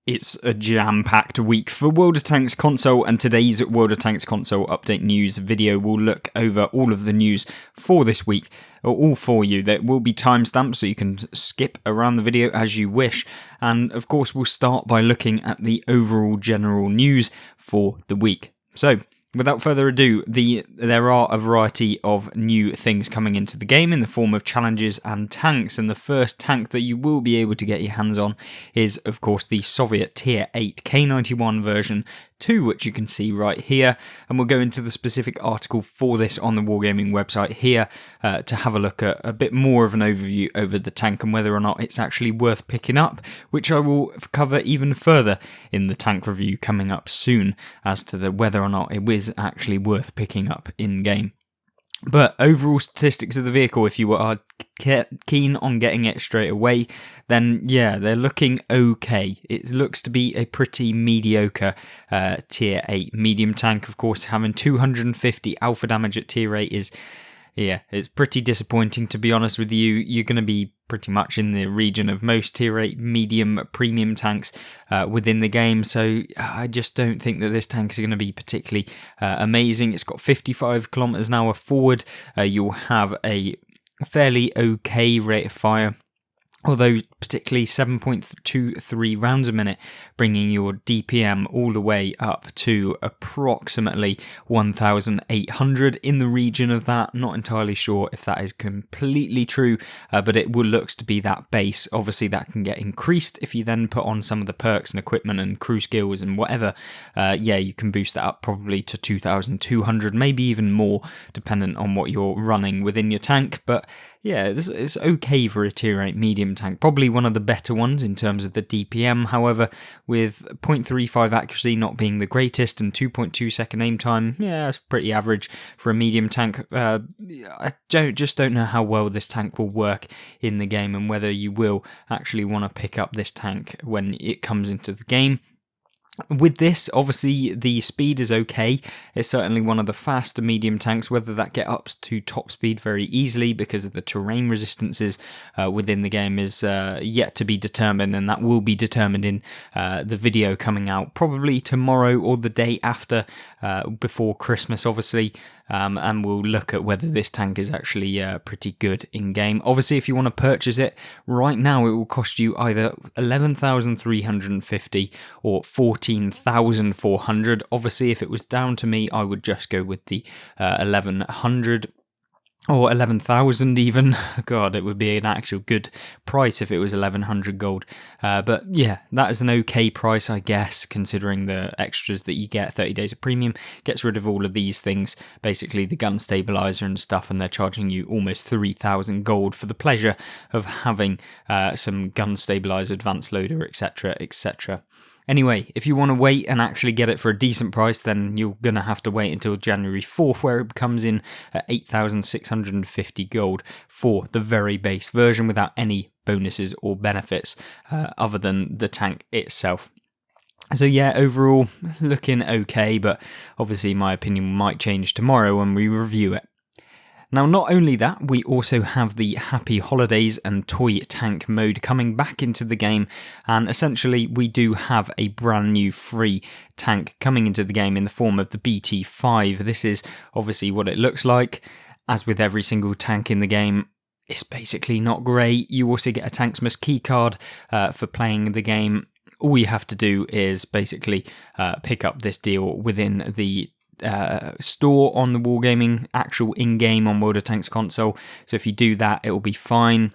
It's a jam-packed week for World of Tanks console, and today's World of Tanks console update news video will look over all of the news for this week, all for you. There will be timestamps so you can skip around the video as you wish, and of course we'll start by looking at the overall general news for the week. So, without further ado, there are a variety of new things coming into the game in the form of challenges and tanks, and the first tank that you will be able to get your hands on is, of course, the Soviet Tier 8 K91 version 2, which you can see right here, and we'll go into the specific article for this on the Wargaming website here to have a look at a bit more of an overview over the tank and whether or not it's actually worth picking up, which I will cover even further in the tank review coming up soon as to whether or not it is actually worth picking up in game. But overall statistics of the vehicle, if you are keen on getting it straight away, then yeah, they're looking okay. It looks to be a pretty mediocre Tier 8 medium tank. Of course, having 250 alpha damage at Tier 8 is, yeah, it's pretty disappointing, to be honest with you. You're going to be pretty much in the region of most Tier 8 medium premium tanks within the game, so I just don't think that this tank is going to be particularly amazing. It's got 55 kilometers an hour forward. You'll have a fairly okay rate of fire, although particularly 7.23 rounds a minute, bringing your DPM all the way up to approximately 1,800, in the region of that. Not entirely sure if that is completely true, but it will looks to be that base. Obviously that can get increased if you then put on some of the perks and equipment and crew skills and whatever. Yeah, you can boost that up probably to 2,200, maybe even more, dependent on what you're running within your tank. But yeah, it's okay for a Tier 8 medium tank. Probably one of the better ones in terms of the DPM, however, with 0.35 accuracy not being the greatest and 2.2 second aim time, yeah, it's pretty average for a medium tank. I just don't know how well this tank will work in the game and whether you will actually want to pick up this tank when it comes into the game. With this, obviously, the speed is okay. It's certainly one of the faster medium tanks. Whether that get up to top speed very easily because of the terrain resistances within the game is yet to be determined, and that will be determined in the video coming out probably tomorrow or the day after, before Christmas, obviously. And we'll look at whether this tank is actually pretty good in game. Obviously, if you want to purchase it right now, it will cost you either 11,350 or 14,400. Obviously, if it was down to me, I would just go with the 1,100. Or 11,000 even. God, it would be an actual good price if it was 1,100 gold. But yeah, that is an okay price, I guess, considering the extras that you get. 30 days of premium gets rid of all of these things, basically the gun stabilizer and stuff, and they're charging you almost 3,000 gold for the pleasure of having some gun stabilizer, advanced loader, etc, etc. Anyway, if you want to wait and actually get it for a decent price, then you're going to have to wait until January 4th, where it comes in at 8,650 gold for the very base version without any bonuses or benefits other than the tank itself. So yeah, overall, looking okay, but obviously my opinion might change tomorrow when we review it. Now, not only that, we also have the Happy Holidays and Toy Tank mode coming back into the game, and essentially we do have a brand new free tank coming into the game in the form of the BT5. This is obviously what it looks like. As with every single tank in the game, it's basically not great. You also get a Tanksmith keycard for playing the game. All you have to do is basically pick up this deal within the store on the Wargaming actual in-game on World of Tanks console. So if you do that, it will be fine.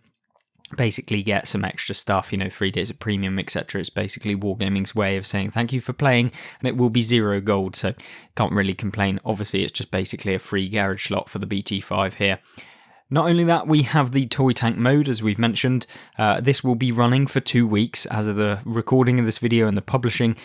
Basically get some extra stuff, 3 days of premium, etc. It's basically Wargaming's way of saying thank you for playing, and it will be 0 gold, so can't really complain. Obviously, it's just basically a free garage slot for the BT5 here. Not only that, we have the Toy Tank mode, as we've mentioned. This will be running for 2 weeks as of the recording of this video and the publishing,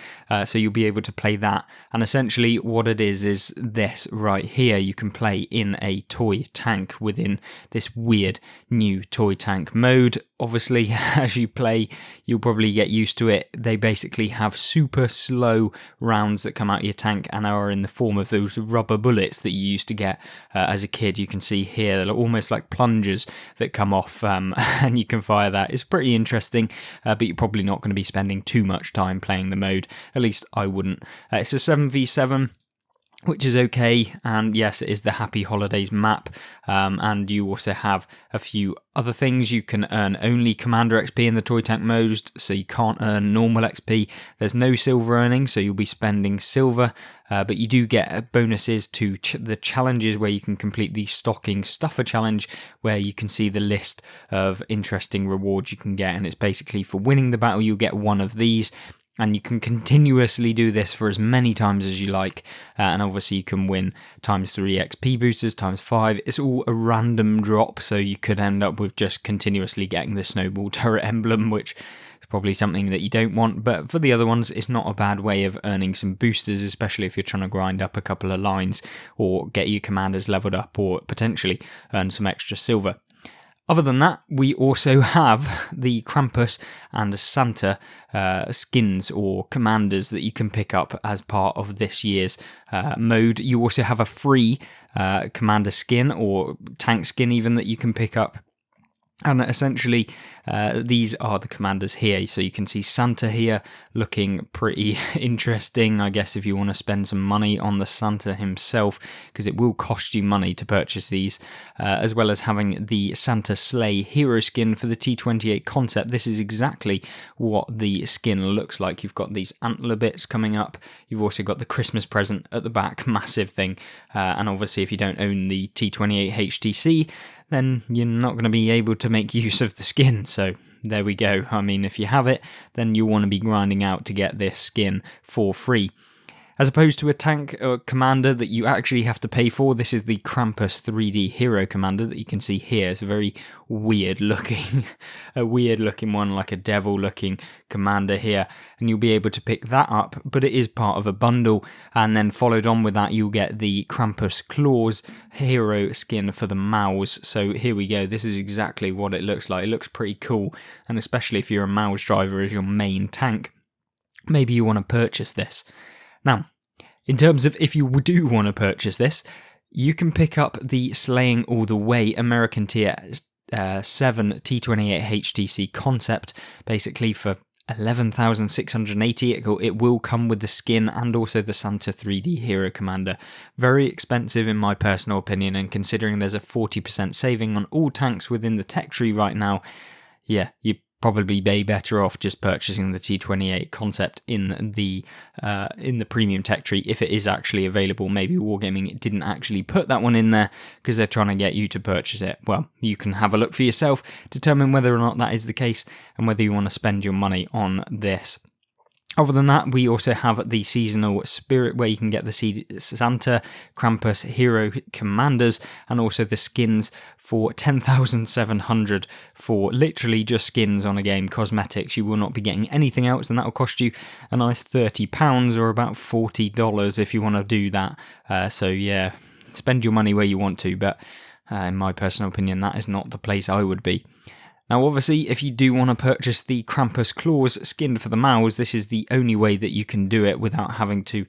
so you'll be able to play that. And essentially what it is this right here. You can play in a toy tank within this weird new Toy Tank mode. Obviously, as you play, you'll probably get used to it. They basically have super slow rounds that come out of your tank and are in the form of those rubber bullets that you used to get as a kid. You can see here, they're almost like like plungers that come off, and you can fire that. It's pretty interesting, but you're probably not going to be spending too much time playing the mode. At least I wouldn't. It's a 7v7. Which is okay, and yes, it is the Happy Holidays map, and you also have a few other things. You can earn only Commander XP in the Toy Tank mode, so you can't earn normal XP. There's no silver earning, so you'll be spending silver, but you do get bonuses to the challenges where you can complete the Stocking Stuffer challenge, where you can see the list of interesting rewards you can get, and it's basically for winning the battle, you'll get one of these. And you can continuously do this for as many times as you like. And obviously you can win times 3 XP boosters, times 5. It's all a random drop, so you could end up with just continuously getting the snowball turret emblem, which is probably something that you don't want. But for the other ones, it's not a bad way of earning some boosters, especially if you're trying to grind up a couple of lines or get your commanders leveled up or potentially earn some extra silver. Other than that, we also have the Krampus and Santa skins or commanders that you can pick up as part of this year's mode. You also have a free commander skin or tank skin even that you can pick up. And essentially, these are the commanders here. So you can see Santa here looking pretty interesting, I guess, if you want to spend some money on the Santa himself, because it will cost you money to purchase these, as well as having the Santa Sleigh hero skin for the T28 concept. This is exactly what the skin looks like. You've got these antler bits coming up. You've also got the Christmas present at the back, massive thing. And obviously, if you don't own the T28 HTC, then you're not going to be able to make use of the skin. So there we go. I mean, if you have it, then you want to be grinding out to get this skin for free. As opposed to a tank or commander that you actually have to pay for, this is the Krampus 3D Hero Commander that you can see here. It's a very weird looking one, like a devil looking commander here, and you'll be able to pick that up, but it is part of a bundle, and then followed on with that you'll get the Krampus Claws hero skin for the Mouse. So here we go, this is exactly what it looks like. It looks pretty cool, and especially if you're a Mouse driver as your main tank, maybe you want to purchase this. Now, in terms of if you do want to purchase this, you can pick up the Slaying All the Way American Tier 7 T28 HTC concept, basically for 11,680. It will come with the skin and also the Santa 3D Hero Commander. Very expensive in my personal opinion, and considering there's a 40% saving on all tanks within the tech tree right now, yeah, you probably be better off just purchasing the T28 concept in the premium tech tree if it is actually available. Maybe Wargaming didn't actually put that one in there because they're trying to get you to purchase it. Well, you can have a look for yourself, determine whether or not that is the case and whether you want to spend your money on this. Other than that, we also have the Seasonal Spirit, where you can get the Santa, Krampus, Hero Commanders, and also the skins for 10,700 for literally just skins on a game, cosmetics. You will not be getting anything else, and that will cost you a nice £30 or about $40 if you want to do that. So yeah, spend your money where you want to, but in my personal opinion, that is not the place I would be. Now, obviously, if you do want to purchase the Krampus Claws skin for the Mouse, this is the only way that you can do it without having to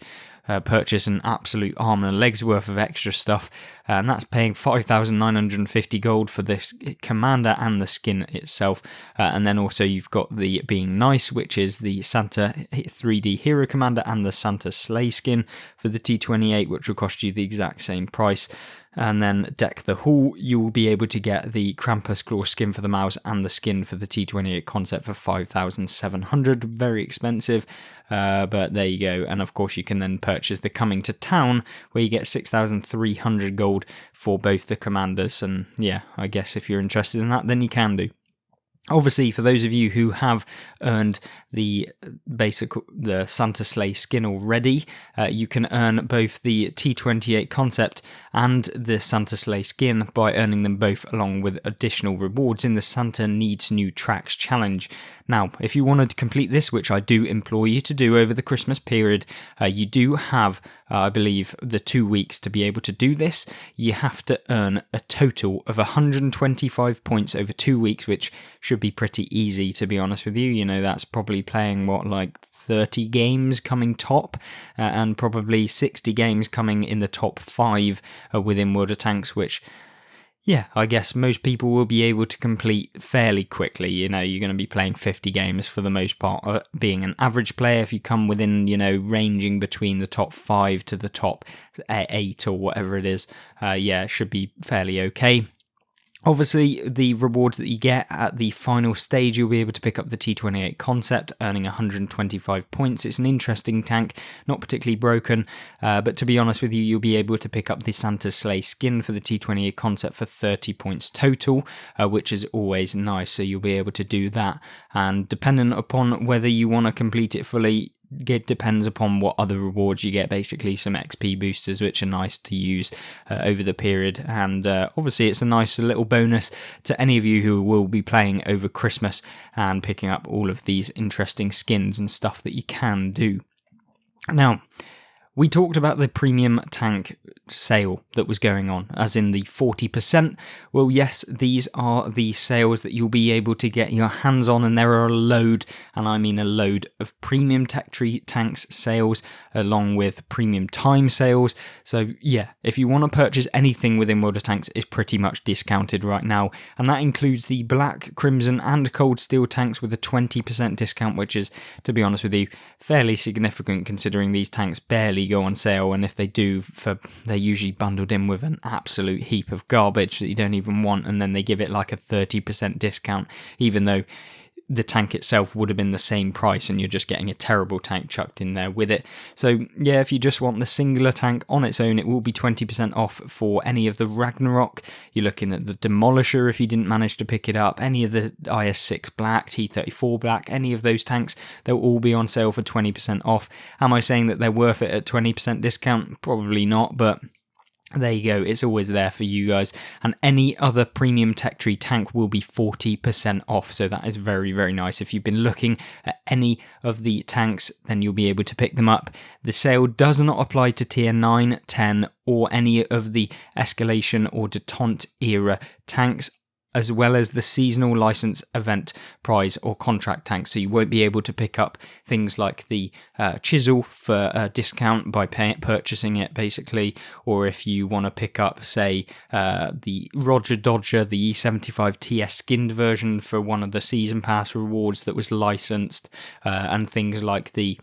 purchase an absolute arm and a leg's worth of extra stuff, and that's paying 5,950 gold for this commander and the skin itself. And then also you've got the Being Nice, which is the Santa 3D Hero Commander and the Santa Sleigh skin for the T28, which will cost you the exact same price. And then Deck the Hall, you will be able to get the Krampus Claw skin for the Mouse and the skin for the T28 concept for 5,700. Very expensive, but there you go. And of course you can then purchase the Coming to Town, where you get 6,300 gold for both the commanders. And yeah, I guess if you're interested in that, then you can do. Obviously, for those of you who have earned the Santa Sleigh skin already, you can earn both the T28 concept and the Santa Sleigh skin by earning them both along with additional rewards in the Santa Needs New Tracks challenge. Now, if you want to complete this, which I do implore you to do over the Christmas period, you do have, I believe, the 2 weeks to be able to do this. You have to earn a total of 125 points over 2 weeks, which should be pretty easy, to be honest with you. You know, that's probably playing, like 30 games coming top, and probably 60 games coming in the top 5 within World of Tanks, which... yeah, I guess most people will be able to complete fairly quickly. You're going to be playing 50 games for the most part. Being an average player, if you come within, ranging between the top 5 to the top 8 or whatever it is, it should be fairly okay. Obviously, the rewards that you get at the final stage, you'll be able to pick up the T28 concept, earning 125 points. It's an interesting tank, not particularly broken, but to be honest with you, you'll be able to pick up the Santa's Sleigh skin for the T28 concept for 30 points total, which is always nice, so you'll be able to do that. And depending upon whether you want to complete it fully, it depends upon what other rewards you get, basically some XP boosters which are nice to use over the period, and obviously it's a nice little bonus to any of you who will be playing over Christmas and picking up all of these interesting skins and stuff that you can do. Now, we talked about the premium tank sale that was going on, as in the 40%. Well, yes, these are the sales that you'll be able to get your hands on, and there are a load, and I mean a load, of premium tech tree tanks sales, along with premium time sales. So yeah, if you want to purchase anything within World of Tanks, it's pretty much discounted right now, and that includes the Black, Crimson and Cold Steel tanks with a 20% discount, which is, to be honest with you, fairly significant considering these tanks barely go on sale, and if they do, they're usually bundled in with an absolute heap of garbage that you don't even want, and then they give it like a 30% discount, even though the tank itself would have been the same price and you're just getting a terrible tank chucked in there with it. So yeah, if you just want the singular tank on its own, it will be 20% off for any of the Ragnarok. You're looking at the Demolisher if you didn't manage to pick it up, any of the IS-6 Black, T-34 Black, any of those tanks, they'll all be on sale for 20% off. Am I saying that they're worth it at 20% discount? Probably not, but there you go, it's always there for you guys. And any other premium tech tree tank will be 40% off, so that is very, very nice. If you've been looking at any of the tanks, then you'll be able to pick them up. The sale does not apply to tier 9, 10 or any of the escalation or detente era tanks, as well as the seasonal license event prize or contract tanks. So you won't be able to pick up things like the Chisel for a discount by purchasing it, basically, or if you want to pick up, say, the Roger Dodger, the E75 TS skinned version for one of the season pass rewards that was licensed, and things like the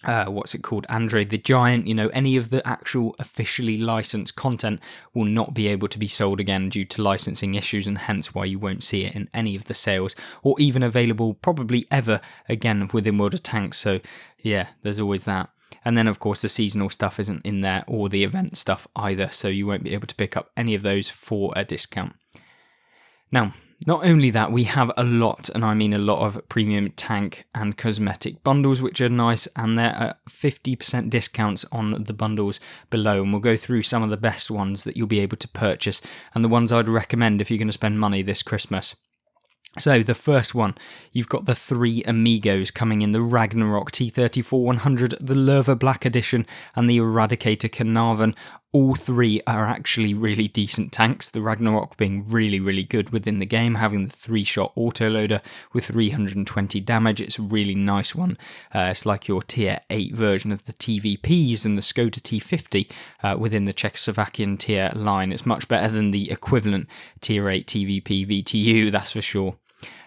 Andre the Giant, any of the actual officially licensed content will not be able to be sold again due to licensing issues, and hence why you won't see it in any of the sales, or even available probably ever again within World of Tanks. So yeah, there's always that. And then of course the seasonal stuff isn't in there, or the event stuff either, so you won't be able to pick up any of those for a discount. Now, not only that, we have a lot, and I mean a lot, of premium tank and cosmetic bundles, which are nice, and there are 50% discounts on the bundles below, and we'll go through some of the best ones that you'll be able to purchase, and the ones I'd recommend if you're going to spend money this Christmas. So the first one, you've got the 3 Amigos coming in: the Ragnarok T-34-100, the Lerva Black Edition, and the Eradicator Carnarvon. All 3 are actually really decent tanks, the Ragnarok being really, really good within the game, having the 3-shot autoloader with 320 damage. It's a really nice one. It's like your tier 8 version of the TVPs and the Skoda T50 within the Czechoslovakian tier line. It's much better than the equivalent tier 8 TVP VTU, that's for sure.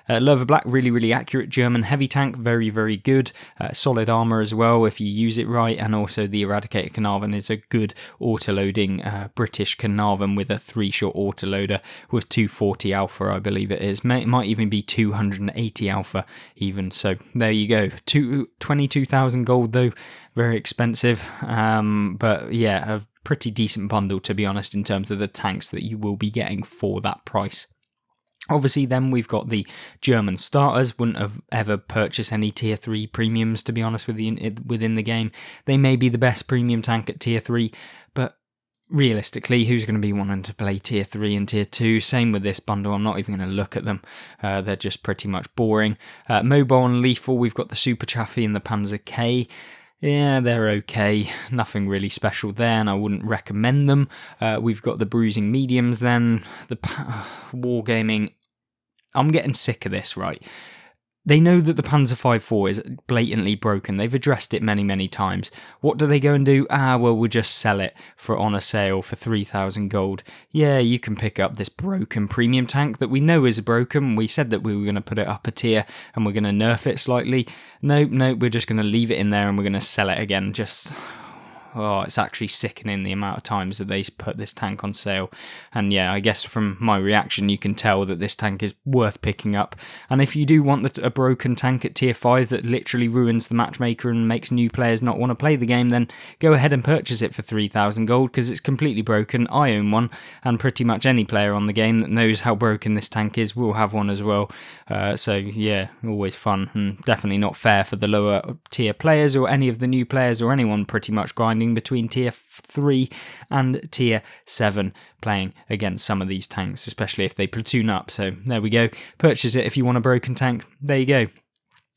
Lerva Black, really, really accurate German heavy tank, very, very good. Solid armour as well if you use it right, and also the Eradicator Carnarvon is a good autoloading British Carnarvon with a 3-shot autoloader with 240 alpha, I believe it is. It might even be 280 alpha even, so there you go. 22,000 gold though, very expensive, but yeah, a pretty decent bundle to be honest in terms of the tanks that you will be getting for that price. Obviously, then we've got the German starters. Wouldn't have ever purchased any tier 3 premiums, to be honest with you, within the game. They may be the best premium tank at tier 3, but realistically, who's going to be wanting to play tier 3 and tier 2? Same with this bundle, I'm not even going to look at them. They're just pretty much boring. Mobile and lethal, we've got the Super Chaffee and the Panzer K. Yeah, they're okay. Nothing really special there, and I wouldn't recommend them. We've got the bruising mediums then. The wargaming. I'm getting sick of this, right? They know that the Panzer 5.4 is blatantly broken. They've addressed it many, many times. What do they go and do? We'll just sell it on a sale for 3,000 gold. Yeah, you can pick up this broken premium tank that we know is broken. We said that we were going to put it up a tier and we're going to nerf it slightly. No, we're just going to leave it in there and we're going to sell it again. It's actually sickening the amount of times that they put this tank on sale. And yeah, I guess from my reaction, you can tell that this tank is worth picking up. And if you do want a broken tank at tier 5 that literally ruins the matchmaker and makes new players not want to play the game, then go ahead and purchase it for 3,000 gold because it's completely broken. I own one, and pretty much any player on the game that knows how broken this tank is will have one as well. So yeah, always fun, and definitely not fair for the lower tier players or any of the new players or anyone pretty much grinding between tier 3 and tier 7 playing against some of these tanks, especially if they platoon up. So there we go. Purchase it if you want a broken tank. There you go.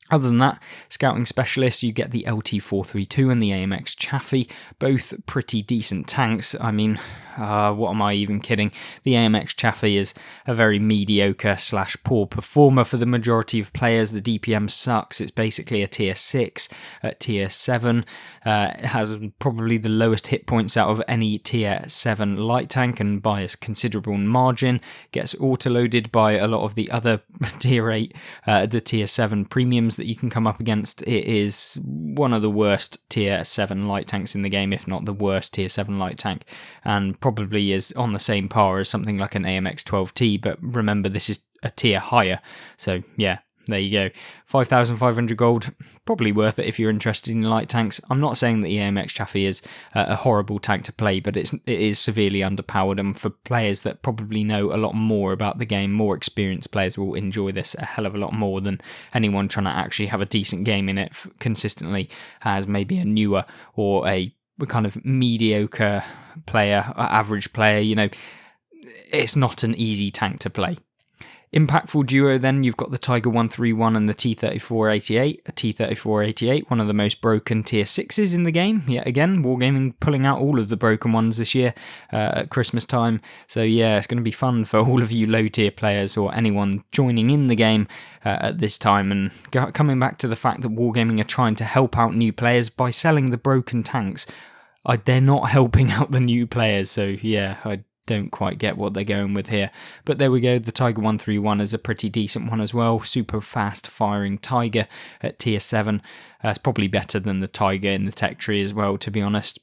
Other than that, Scouting Specialist, you get the LT-432 and the AMX Chaffee, both pretty decent tanks. I mean, what am I even kidding? The AMX Chaffee is a very mediocre / poor performer for the majority of players. The DPM sucks. It's basically a tier 6 at tier 7. It has probably the lowest hit points out of any tier 7 light tank, and by a considerable margin. Gets auto-loaded by a lot of the other tier 8, the tier 7 premiums that you can come up against. It is one of the worst tier 7 light tanks in the game, if not the worst tier 7 light tank, and probably is on the same par as something like an AMX 12T, but remember this is a tier higher, so yeah, there you go. 5,500 gold, probably worth it if you're interested in light tanks. I'm not saying that the AMX Chaffee is a horrible tank to play, but it is severely underpowered, and for players that probably know a lot more about the game, more experienced players will enjoy this a hell of a lot more than anyone trying to actually have a decent game in it consistently as maybe a newer or a kind of mediocre player, average player. You know, it's not an easy tank to play. Impactful duo then, you've got the Tiger 131 and the T-3488. A T-3488, one of the most broken tier 6s in the game. Yet again, Wargaming pulling out all of the broken ones this year at Christmas time. So yeah, it's going to be fun for all of you low tier players or anyone joining in the game at this time. And coming back to the fact that Wargaming are trying to help out new players by selling the broken tanks. They're not helping out the new players, so yeah, I don't quite get what they're going with here. But there we go, the Tiger 131 is a pretty decent one as well. Super fast firing Tiger at tier 7. It's probably better than the Tiger in the tech tree as well, to be honest.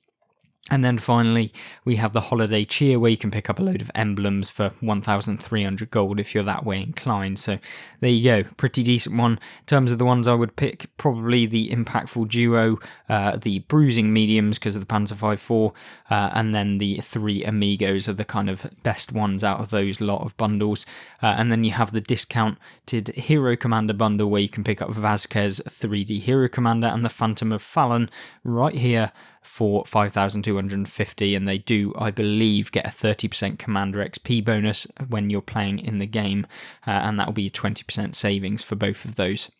And then finally, we have the Holiday Cheer, where you can pick up a load of emblems for 1,300 gold if you're that way inclined. So there you go, pretty decent one. In terms of the ones I would pick, probably the Impactful Duo, the Bruising Mediums because of the Panzer 5.4, and then the 3 Amigos are the kind of best ones out of those lot of bundles. And then you have the discounted Hero Commander bundle, where you can pick up Vasquez 3D Hero Commander and the Phantom of Fallon right here for 5,250, and they do, I believe, get a 30% Commander XP bonus when you're playing in the game, and that will be 20% savings for both of those.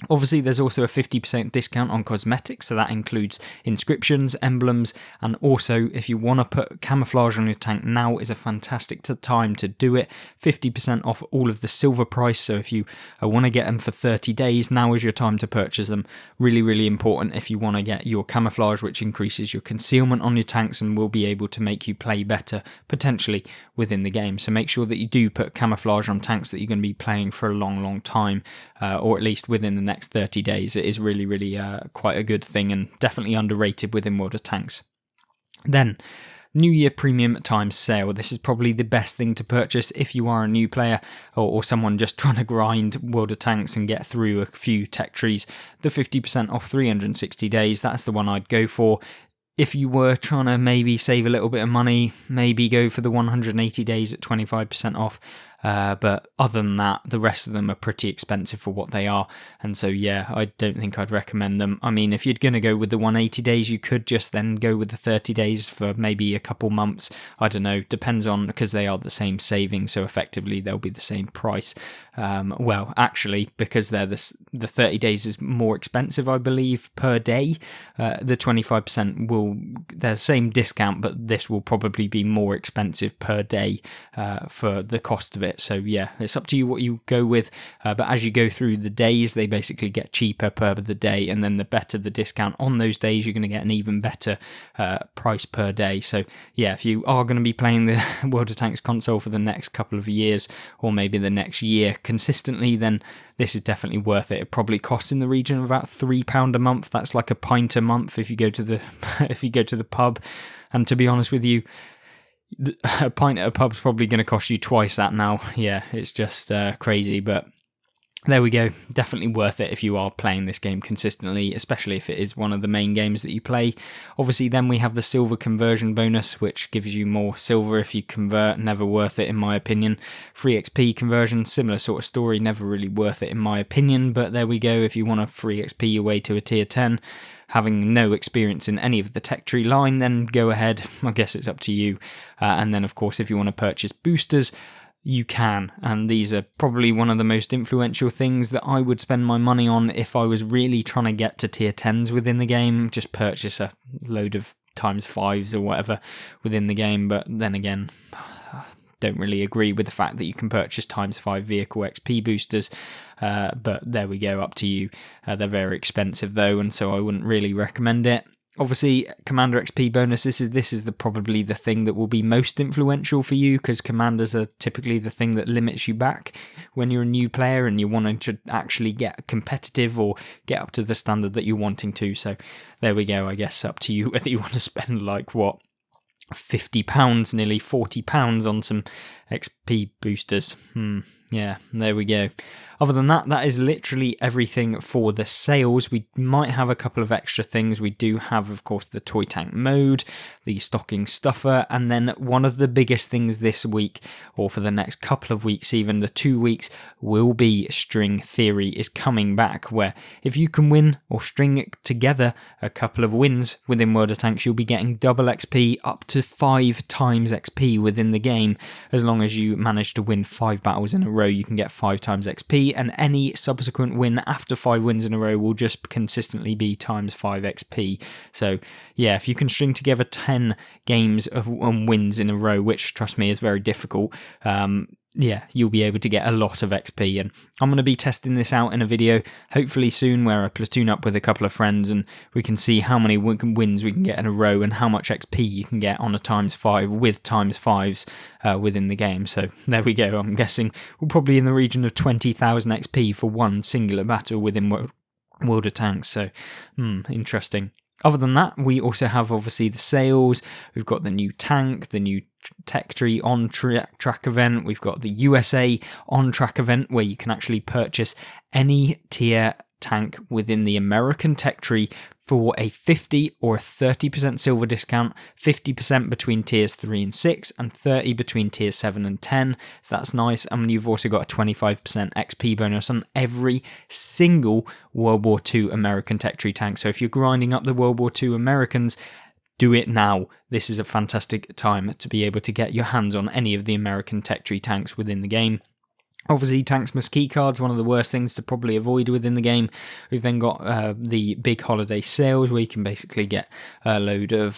Obviously, there's also a 50% discount on cosmetics, so that includes inscriptions, emblems, and also if you want to put camouflage on your tank, now is a fantastic time to do it. 50% off all of the silver price, so if you want to get them for 30 days, now is your time to purchase them. Really, really important if you want to get your camouflage, which increases your concealment on your tanks and will be able to make you play better, potentially, within the game. So make sure that you do put camouflage on tanks that you're going to be playing for a long, long time, or at least within the next 30 days. It is really, really quite a good thing, and definitely underrated within World of Tanks. Then, New Year Premium Times Sale. This is probably the best thing to purchase if you are a new player or someone just trying to grind World of Tanks and get through a few tech trees. The 50% off 360 days, that's the one I'd go for. If you were trying to maybe save a little bit of money, maybe go for the 180 days at 25% off. But other than that, the rest of them are pretty expensive for what they are. And so, yeah, I don't think I'd recommend them. I mean, if you're going to go with the 180 days, you could just then go with the 30 days for maybe a couple months. I don't know, depends on, because they are the same saving, so effectively they'll be the same price. Well, actually, because they're the 30 days is more expensive, I believe, per day. The 25% they're the same discount, but this will probably be more expensive per day for the cost of it. it. So yeah, it's up to you what you go with, but as you go through the days, they basically get cheaper per the day, and then the better the discount on those days, you're going to get an even better price per day. So yeah, if you are going to be playing the World of Tanks console for the next couple of years, or maybe the next year consistently, then this is definitely worth it. It probably costs in the region of about £3 a month. That's like a pint a month if you go to the if you go to the pub. And to be honest with you, a pint at a pub's probably going to cost you twice that now. Yeah, it's just crazy, but there we go. Definitely worth it if you are playing this game consistently, especially if it is one of the main games that you play. Obviously, then we have the silver conversion bonus, which gives you more silver if you convert. Never worth it, in my opinion. Free XP conversion, similar sort of story. Never really worth it, in my opinion. But there we go. If you want to free XP your way to a tier 10, having no experience in any of the tech tree line, then go ahead. I guess it's up to you. And then, of course, if you want to purchase boosters, you can, and these are probably one of the most influential things that I would spend my money on if I was really trying to get to tier 10s within the game. Just purchase a load of times 5s or whatever within the game, but then again, don't really agree with the fact that you can purchase times 5 vehicle XP boosters, but there we go, up to you. They're very expensive though, and so I wouldn't really recommend it. Obviously, Commander XP bonus, this is probably the thing that will be most influential for you, because Commanders are typically the thing that limits you back when you're a new player and you're wanting to actually get competitive or get up to the standard that you're wanting to. So there we go, I guess up to you whether you want to spend like, what, £50, nearly £40 on some XP boosters. Yeah, there we go. Other than that, that is literally everything for the sales. We might have a couple of extra things. We do have, of course, the toy tank mode, the stocking stuffer, and then one of the biggest things this week, or for the next couple of weeks, even the 2 weeks, will be string theory is coming back, where if you can win or string together a couple of wins within World of Tanks, you'll be getting double XP, up to 5 times XP within the game. As long as you manage to win 5 battles in a row, you can get 5 times XP, and any subsequent win after 5 wins in a row will just consistently be times 5 XP. So yeah, if you can string together 10 games of wins in a row, which trust me is very difficult, yeah, you'll be able to get a lot of XP. And I'm going to be testing this out in a video hopefully soon, where I platoon up with a couple of friends and we can see how many wins we can get in a row and how much XP you can get on a times 5 with times 5s within the game. So there we go. I'm guessing we're probably in the region of 20,000 XP for one singular battle within World of Tanks. So interesting. Other than that, we also have obviously the sales. We've got the new tank, the new tech tree on track event. We've got the USA on track event, where you can actually purchase any tier tank within the American tech tree for a 50 or a 30% silver discount, 50% between tiers 3 and 6, and 30 between tiers 7 and 10. That's nice. And you've also got a 25% XP bonus on every single World War II American tech tree tank. So if you're grinding up the World War II Americans, do it now. This is a fantastic time to be able to get your hands on any of the American tech tree tanks within the game. Obviously, tanks must key cards, one of the worst things to probably avoid within the game. We've then got the big holiday sales, where you can basically get a load of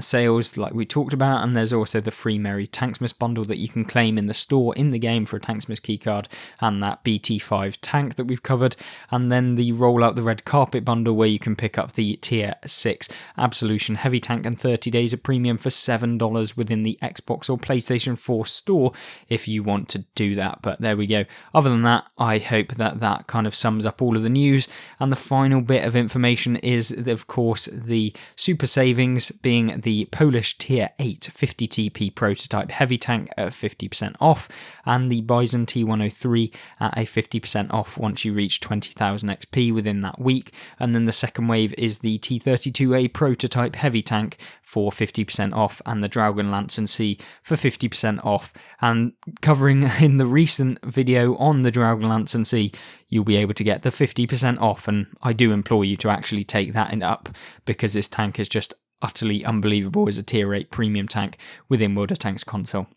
sales like we talked about, and there's also the free Merry Tanksmith bundle that you can claim in the store in the game for a Tanksmith key card, and that BT5 tank that we've covered, and then the Roll Out the Red Carpet bundle, where you can pick up the tier 6 Absolution Heavy Tank and 30 days of premium for $7 within the Xbox or PlayStation 4 store if you want to do that. But there we go. Other than that, I hope that kind of sums up all of the news. And the final bit of information is, of course, the super savings, being the Polish Tier 8 50 TP prototype heavy tank at 50% off, and the Bison T103 at a 50% off once you reach 20,000 XP within that week. And then the second wave is the T32A prototype heavy tank for 50% off, and the Dragon Lance and Sea for 50% off. And covering in the recent video on the Dragon Lance and Sea, you'll be able to get the 50% off, and I do implore you to actually take that up, because this tank is just utterly unbelievable as a tier 8 premium tank within World of Tanks console.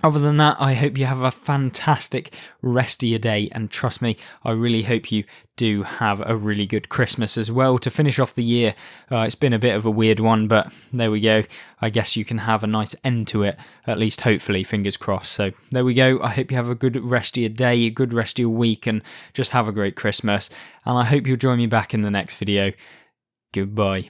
Other than that, I hope you have a fantastic rest of your day, and trust me, I really hope you do have a really good Christmas as well to finish off the year. It's been a bit of a weird one, but there we go. I guess you can have a nice end to it, at least hopefully, fingers crossed. So there we go. I hope you have a good rest of your day, a good rest of your week, and just have a great Christmas. And I hope you'll join me back in the next video. Goodbye.